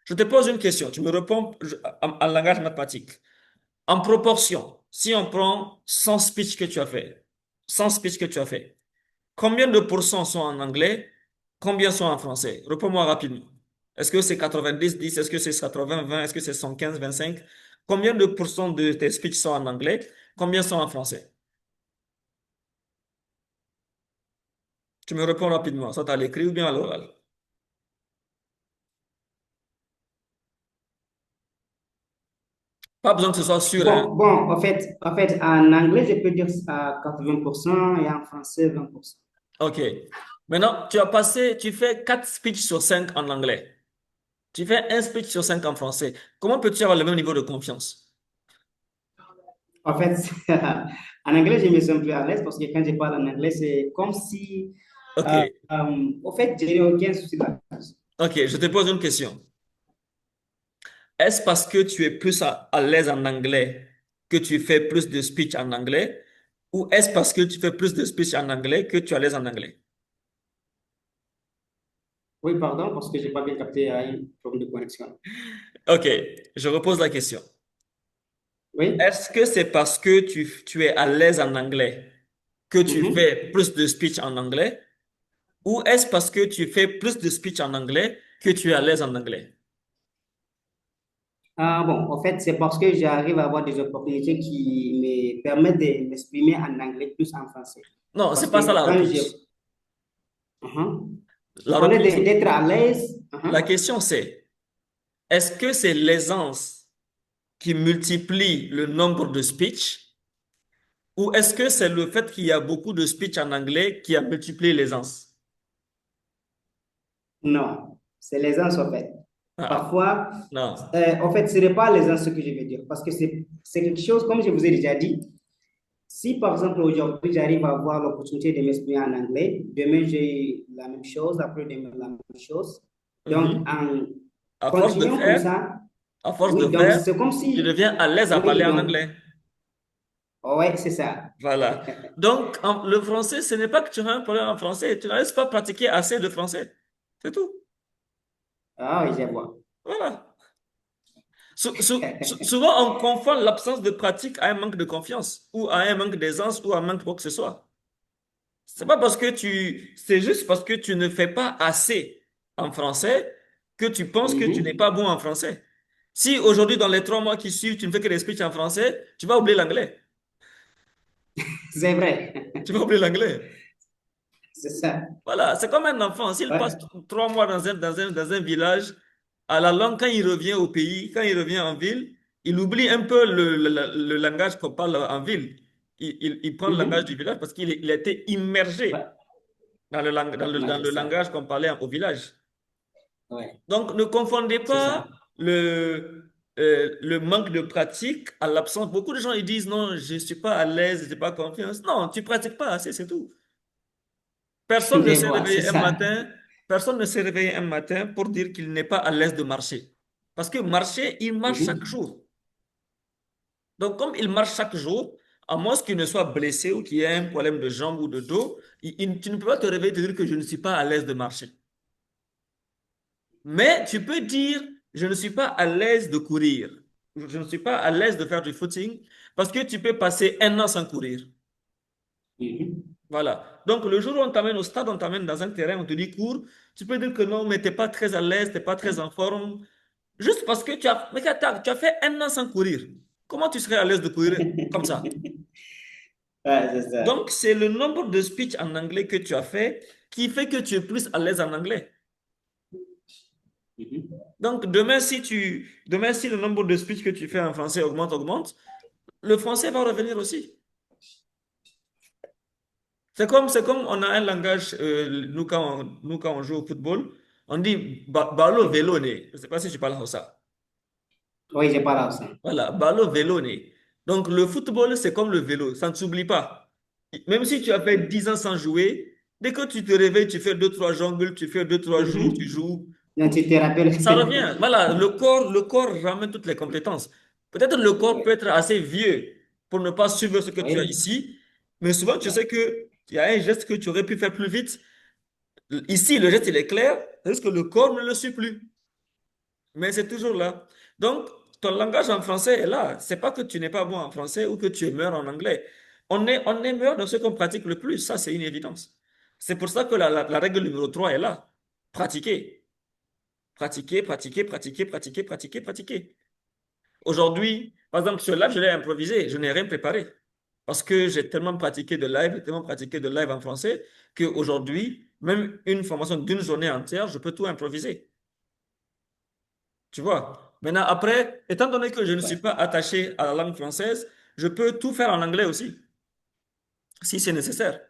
Je te pose une question, tu me réponds en langage mathématique. En proportion, si on prend 100 speeches que tu as fait, 100 speeches que tu as fait, combien de pourcents sont en anglais? Combien sont en français? Réponds-moi rapidement. Est-ce que c'est 90-10? Est-ce que c'est 80-20? Est-ce que c'est 115-25? Combien de pourcents de tes speeches sont en anglais? Combien sont en français? Tu me réponds rapidement, soit à l'écrit ou bien à l'oral. Pas besoin que ce soit sûr, hein? En fait, en anglais, je peux dire à 80% et en français, 20%. OK. Maintenant, tu fais 4 speeches sur 5 en anglais. Tu fais un speech sur 5 en français. Comment peux-tu avoir le même niveau de confiance? En fait, en anglais, je me sens plus à l'aise parce que quand je parle en anglais, c'est comme si, OK. en fait, je n'ai aucun souci là-dessus. OK, je te pose une question. Est-ce parce que tu es plus à l'aise en anglais que tu fais plus de speech en anglais? Ou est-ce parce que tu fais plus de speech en anglais que tu es à l'aise en anglais? Oui, pardon, parce que je n'ai pas bien capté un problème de connexion. OK, je repose la question. Oui? Est-ce que c'est parce que tu es à l'aise en anglais que tu Mhm. fais plus de speech en anglais? Ou est-ce parce que tu fais plus de speech en anglais que tu es à l'aise en anglais? Ah, bon, en fait, c'est parce que j'arrive à avoir des opportunités qui me permettent de m'exprimer en anglais plus en français. Non, c'est Parce pas ça que la quand réponse. j'ai... Je La parlais réponse, d'être à l'aise. la question c'est, est-ce que c'est l'aisance qui multiplie le nombre de speech ou est-ce que c'est le fait qu'il y a beaucoup de speech en anglais qui a multiplié l'aisance? Non, c'est l'aisance, en fait. Ah, Parfois, non. en fait, ce n'est pas l'aisance ce que je veux dire. Parce que c'est quelque chose, comme je vous ai déjà dit, si par exemple aujourd'hui j'arrive à avoir l'opportunité de m'exprimer en anglais, demain j'ai la même chose, après demain la même chose. Donc Mhm. en À force de continuant comme faire, ça, à force de oui, donc faire, c'est comme tu si, deviens à l'aise à oui, parler en donc, anglais. ouais, c'est ça. Voilà. Donc, le français, ce n'est pas que tu as un problème en français, tu n'arrives pas à pratiquer assez de français. C'est tout. Ah oui, je vois. Voilà. Souvent, on confond l'absence de pratique à un manque de confiance, ou à un manque d'aisance, ou à un manque de quoi que ce soit. C'est juste parce que tu ne fais pas assez en français que tu penses que tu n'es Mhm. pas bon en français. Si aujourd'hui, dans les 3 mois qui suivent, tu ne fais que des speeches en français, tu vas oublier l'anglais. C'est vrai, Tu vas oublier l'anglais. c'est ça. Voilà, c'est comme un enfant. S'il passe Ouais. 3 mois dans un village, à la langue, quand il revient au pays, quand il revient en ville, il oublie un peu le langage qu'on parle en ville. Il prend le langage du Mhm. village parce qu'il a été immergé Ouais, dans le c'est ça. langage qu'on parlait au village. Ouais, Donc, ne confondez c'est ça. pas le manque de pratique à l'absence. Beaucoup de gens ils disent non, je ne suis pas à l'aise, je n'ai pas confiance. Non, tu ne pratiques pas assez, c'est tout. Personne ne Je s'est vois, c'est réveillé un ça. matin, personne ne s'est réveillé un matin pour dire qu'il n'est pas à l'aise de marcher. Parce que marcher, il marche chaque Mhm. jour. Donc, comme il marche chaque jour, à moins qu'il ne soit blessé ou qu'il ait un problème de jambe ou de dos, tu ne peux pas te réveiller et te dire que je ne suis pas à l'aise de marcher. Mais tu peux dire, je ne suis pas à l'aise de courir. Je ne suis pas à l'aise de faire du footing parce que tu peux passer un an sans courir. Mhm. Voilà. Donc, le jour où on t'amène au stade, on t'amène dans un terrain, on te dit cours, tu peux dire que non, mais tu n'es pas très à l'aise, tu n'es pas très en forme. Juste parce que tu as fait un an sans courir. Comment tu serais à l'aise de courir comme ça? Ouais, c'est ça. Donc, c'est le nombre de speech en anglais que tu as fait qui fait que tu es plus à l'aise en anglais. Mhm. Donc, demain, si le nombre de speech que tu fais en français augmente, le français va revenir aussi. C'est comme on a un langage, nous, quand on joue au football, on dit ballon vélo. Je ne sais pas si tu parles ça. Oui, je parle à ça. Voilà, ballon vélo. Donc, le football, c'est comme le vélo, ça ne s'oublie pas. Même si tu as fait 10 ans sans jouer, dès que tu te réveilles, tu fais deux, trois jongles, tu fais deux, trois jours, tu Mhm. joues. Donc, tu te rappelles. Ça revient. Voilà, le corps ramène toutes les compétences. Peut-être le corps peut Ouais. être assez vieux pour ne pas suivre ce que tu as Oui. ici, mais souvent tu sais Ouais. que il y a un geste que tu aurais pu faire plus vite. Ici, le geste il est clair, c'est juste que le corps ne le suit plus, mais c'est toujours là. Donc, ton langage en français est là. C'est pas que tu n'es pas bon en français ou que tu es meilleur en anglais. On est meilleur dans ce qu'on pratique le plus. Ça, c'est une évidence. C'est pour ça que la règle numéro 3 est là. Pratiquer. Pratiquer, pratiquer, pratiquer, pratiquer, pratiquer, pratiquer. Aujourd'hui, par exemple, ce live, je l'ai improvisé, je n'ai rien préparé. Parce que j'ai tellement pratiqué de live, j'ai tellement pratiqué de live en français, qu'aujourd'hui, même une formation d'une journée entière, je peux tout improviser. Tu vois? Maintenant, après, étant donné que je ne suis Ouais. pas attaché à la langue française, je peux tout faire en anglais aussi, si c'est nécessaire.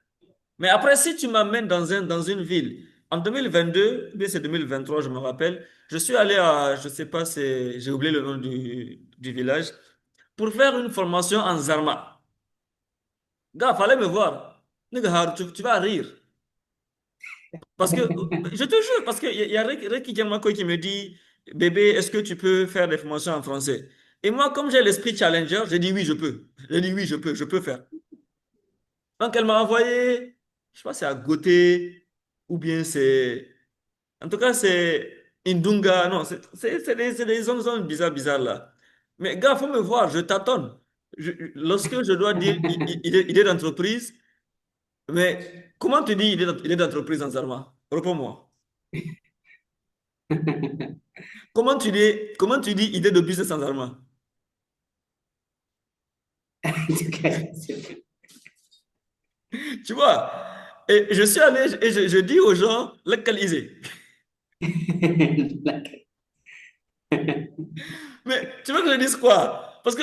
Mais après, si tu m'amènes dans une ville, en 2022, ou bien c'est 2023, je me rappelle, je suis allé à, je sais pas, j'ai oublié le nom du village, pour faire une formation en Zarma. Gars, fallait me voir. Nigga, tu vas rire. Parce que, je te jure, parce qu'il y a Ricky Diamako qui me dit, bébé, est-ce que tu peux faire des formations en français? Et moi, comme j'ai l'esprit challenger, j'ai dit oui, je peux. J'ai dit oui, je peux faire. Donc, elle m'a envoyé, je sais pas, c'est à Côté, ou bien c'est. En tout cas, c'est Indunga. Non, c'est des zones bizarres, bizarres là. Mais gars, faut me voir, je tâtonne. Lorsque je dois dire idée d'entreprise, mais comment tu dis idée d'entreprise en Zarma? Réponds-moi. Comment tu dis idée de business en allemand? Tu vois? Et je suis allé et je dis aux gens, localiser. Mais tu veux que je dise quoi? Parce que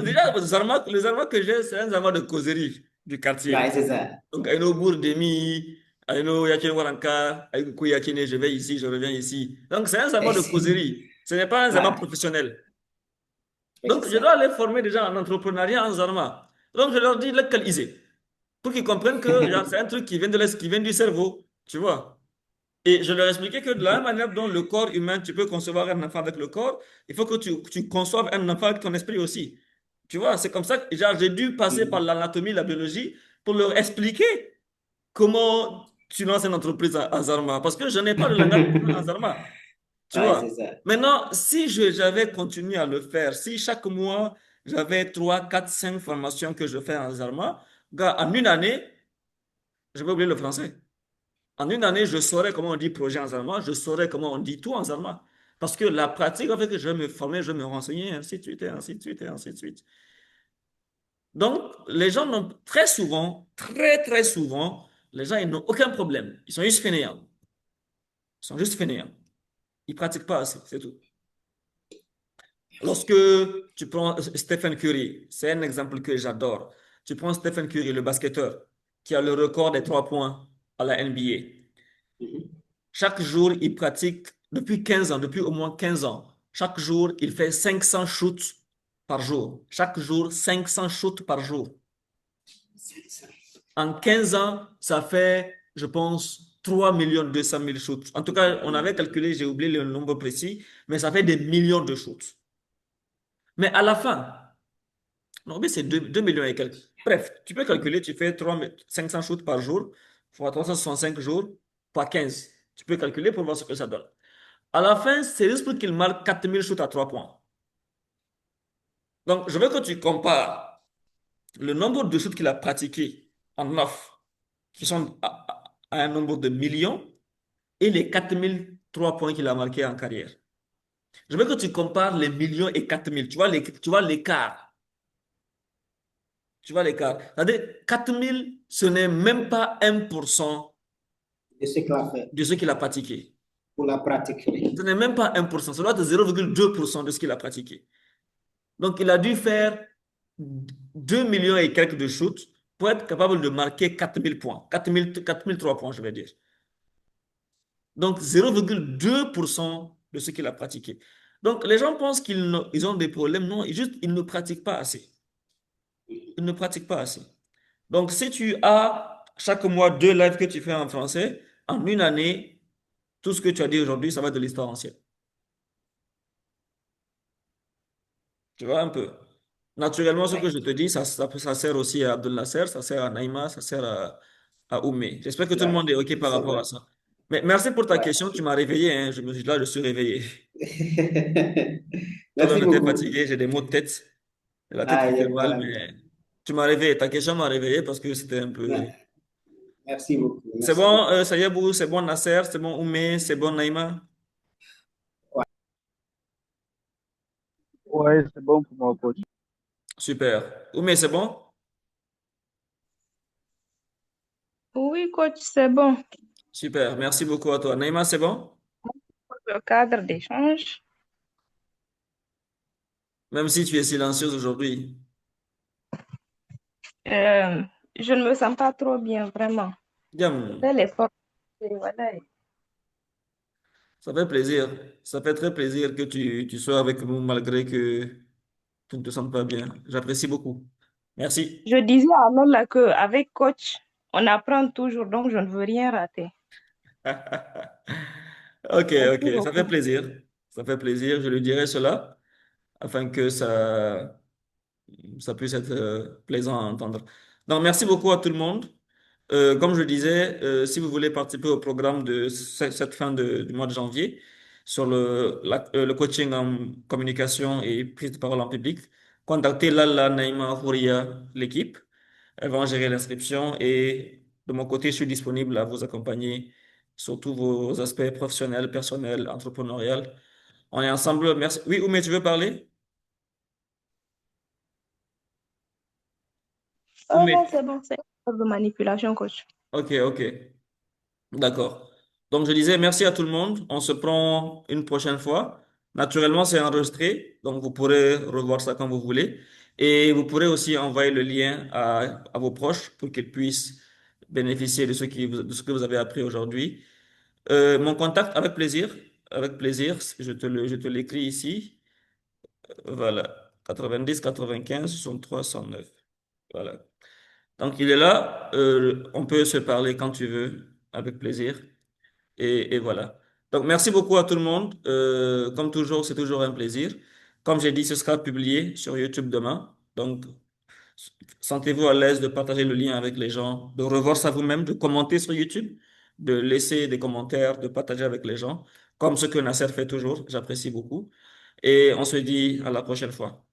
déjà, les Allemands que j'ai, c'est un Allemand de causerie du Ouais, quartier. c'est ça. Donc, Aino Bourdemi, Aino Yakine Waranka, Aïkou Yakine, je vais ici, je reviens ici. Donc, c'est un Allemand de causerie. Ce n'est pas un Allemand Ouais, professionnel. ouais, c'est Donc, je ça. dois les former déjà en entrepreneuriat en Allemand. Donc, je leur dis localiser. Pour qu'ils comprennent que genre, c'est un truc qui vient de l'est, qui vient du cerveau. Tu vois? Et je leur expliquais que de la même manière dont le corps humain, tu peux concevoir un enfant avec le corps, il faut que tu conçoives un enfant avec ton esprit aussi. Tu vois, c'est comme ça que genre, j'ai dû passer par Mhm. l'anatomie, la biologie, pour leur expliquer comment tu lances une entreprise en Zarma. Parce que je n'ai pas le langage en Zarma. Tu Ouais, vois. c'est ça. Maintenant, si j'avais continué à le faire, si chaque mois, j'avais 3, 4, 5 formations que je fais en Zarma, gars, en une année, je vais oublier le français. En une année, je saurais comment on dit projet en allemand, je saurais comment on dit tout en allemand. Parce que la pratique a fait que je vais me former, je vais me renseigner, ainsi de suite, et ainsi de suite, et ainsi de suite. Donc, les gens n'ont très souvent, très, très souvent, les gens, ils n'ont aucun problème. Ils sont juste fainéants. Ils sont juste fainéants. Ils pratiquent pas assez, c'est tout. Lorsque tu prends Stephen Curry, c'est un exemple que j'adore. Tu prends Stephen Curry, le basketteur, qui a le record des 3 points à la NBA. Mhm. Chaque jour, il pratique depuis 15 ans, depuis au moins 15 ans. Chaque jour, il fait 500 shoots par jour. Chaque jour, 500 shoots par jour. C'est ça. En 15 ans, ça fait, je pense, 3 200 000 shoots. En tout cas, on avait calculé, j'ai oublié le nombre précis, mais ça fait des millions de shoots. Mais à la fin, non, mais c'est 2 millions et quelques. Bref, tu peux calculer, tu fais 500 shoots par jour, fois 365 jours, fois 15. Tu peux calculer pour voir ce que ça donne. À la fin, c'est juste pour qu'il marque 4000 shoots à 3 points. Donc, je veux que tu compares le nombre de shoots qu'il a pratiqué en off, qui sont à un nombre de millions, et les 4003 points qu'il a marqués en carrière. Je veux que tu compares les millions et 4000. Tu vois l'écart. Tu vois l'écart. C'est-à-dire, 4000, ce n'est même pas 1% De ce qu'il a fait de ce qu'il a pratiqué. pour la pratique. Ce n'est même pas 1%. Ça doit être 0,2% de ce qu'il a pratiqué. Donc, il a dû faire 2 millions et quelques de shoots pour être capable de marquer 4000 points. 4003 points, je vais dire. Donc, 0,2% de ce qu'il a pratiqué. Donc, les gens pensent qu'ils ont des problèmes. Non, ils ne pratiquent pas assez. Ils ne pratiquent pas assez. Donc, si tu as chaque mois 2 lives que tu fais en français, en une année, tout ce que tu as dit aujourd'hui, ça va être de l'histoire ancienne. Tu vois un peu. Naturellement, ce que Ouais, je te dis, ça sert aussi à Abdel Nasser, ça sert à Naïma, ça sert à Oumé. J'espère que tout le ouais, monde est OK par c'est rapport vrai. à ça. Mais merci pour ta Ouais. question, tu m'as réveillé, hein. Là, je suis réveillé. Tout à l'heure, Merci j'étais beaucoup. fatigué, j'ai des maux de tête, la tête Ah, qui il n'y a fait pas de mal, problème. mais tu m'as réveillé. Ta question m'a réveillé parce que c'était un peu. Ouais. Merci beaucoup. C'est Merci bon, beaucoup. Sayabou, c'est bon, Nasser, c'est bon, Oumé, c'est bon, Naïma. Ouais. Ouais, c'est bon pour moi, coach. Super. Oumé, c'est bon? Oui, coach, c'est bon. Super, merci beaucoup à toi. Naïma, c'est bon? Le cadre d'échange. Même si tu es silencieuse aujourd'hui. Euh, je ne me sens pas trop bien, vraiment. Je Diam. fais l'effort. Et voilà. Ça fait plaisir. Ça fait très plaisir que tu sois avec nous malgré que tu ne te sens pas bien. J'apprécie beaucoup. Merci. Je disais alors là qu'avec coach, on apprend toujours, donc je ne veux rien rater. Ok, Merci ok. Ça fait beaucoup. plaisir. Ça fait plaisir. Je lui dirai cela afin que ça puisse être plaisant à entendre. Donc, merci beaucoup à tout le monde. Comme je disais, si vous voulez participer au programme de cette fin du mois de janvier sur le coaching en communication et prise de parole en public, contactez Lala, Naïma, Houria, l'équipe. Elles vont gérer l'inscription et de mon côté, je suis disponible à vous accompagner surtout vos aspects professionnels, personnels, entrepreneuriaux. On est ensemble. Merci. Oui, Oumé, tu veux parler? Oh Oumé. non, c'est bon, c'est une de manipulation, coach. Ok, ok. D'accord. Donc, je disais merci à tout le monde. On se prend une prochaine fois. Naturellement, c'est enregistré, donc vous pourrez revoir ça quand vous voulez. Et vous pourrez aussi envoyer le lien à vos proches pour qu'ils puissent bénéficier de de ce que vous avez appris aujourd'hui. Mon contact, avec plaisir. Avec plaisir. Je te l'écris ici. Voilà. 90 95 63 109. Voilà. Donc, il est là. On peut se parler quand tu veux, avec plaisir. Et voilà. Donc, merci beaucoup à tout le monde. Comme toujours, c'est toujours un plaisir. Comme j'ai dit, ce sera publié sur YouTube demain. Donc, sentez-vous à l'aise de partager le lien avec les gens, de revoir ça vous-même, de commenter sur YouTube, de laisser des commentaires, de partager avec les gens, comme ce que Nasser fait toujours. J'apprécie beaucoup. Et on se dit à la prochaine fois.